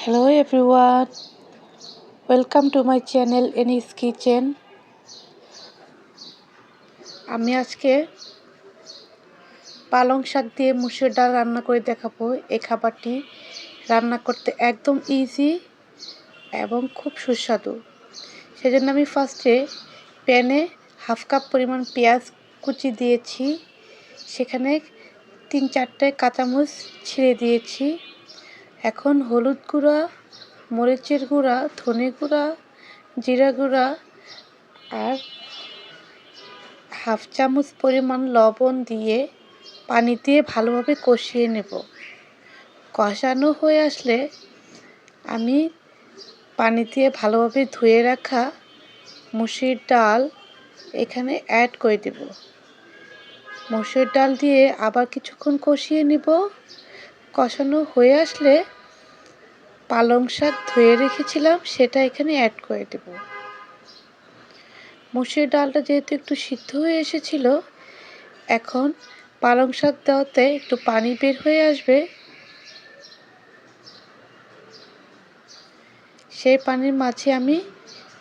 Hello everyone, welcome to my channel Any's Kitchen. আমি আজকে পালং শাক দিয়ে মুসুর ডাল রান্না করে দেখাবো। এই খাবারটি রান্না করতে একদম ইজি এবং খুব সুস্বাদু। সেজন্য আমি ফার্স্টে প্যানে হাফ কাপ পরিমাণ পেঁয়াজ কুচি দিয়েছি, সেখানে 3-4টে কাঁচামরিচ ছিঁড়ে দিয়েছি। এখন হলুদ গুঁড়া, মরিচের গুঁড়া, ধনে গুঁড়া, জিরা গুঁড়া আর হাফ চামচ পরিমাণ লবণ দিয়ে পানি দিয়ে ভালোভাবে কষিয়ে নেব। কষানো হয়ে আসলে আমি পানি দিয়ে ভালোভাবে ধুয়ে রাখা মুসুর ডাল এখানে অ্যাড করে দেব। মুসুর ডাল দিয়ে আবার কিছুক্ষণ কষিয়ে নেব। কষানো হয়ে আসলে পালং শাক ধুয়ে রেখেছিলাম সেটা এখানে অ্যাড করে দেব। মুসুর ডালটা যেহেতু একটু সিদ্ধ হয়ে এসেছিল, এখন পালং শাক দেওয়াতে একটু পানি বের হয়ে আসবে। সেই পানির মাঝে আমি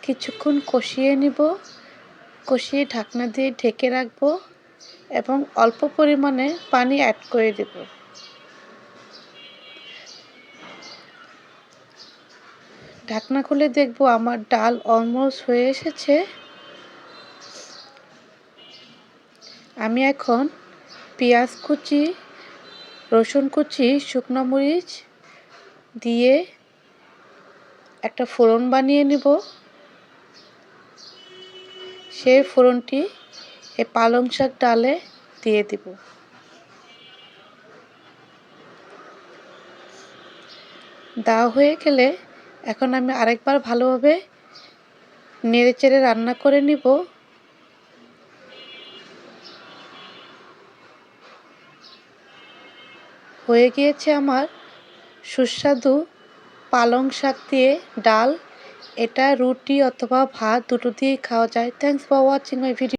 কিছুক্ষণ কষিয়ে নিব। কষিয়ে ঢাকনা দিয়ে ঢেকে রাখব এবং অল্প পরিমাণে পানি অ্যাড করে দেব। ঢাকনা খুলে দেখব আমার ডাল অলমোস্ট হয়ে এসেছে। আমি এখন পেঁয়াজ কুচি, রসুন কুচি, শুকনো মরিচ দিয়ে একটা ফোড়ন বানিয়ে নেব। সেই ফোড়নটি এই পালং শাক ডালে দিয়ে দেব। দেওয়া হয়ে গেলে এখন আমি আরেকবার ভালোভাবে নেড়েচেড়ে রান্না করে নিব। হয়ে গিয়েছে আমার সুস্বাদু পালং শাক দিয়ে ডাল। এটা রুটি অথবা ভাত দুটো দিয়েই খাওয়া যায়। Thanks for watching my video.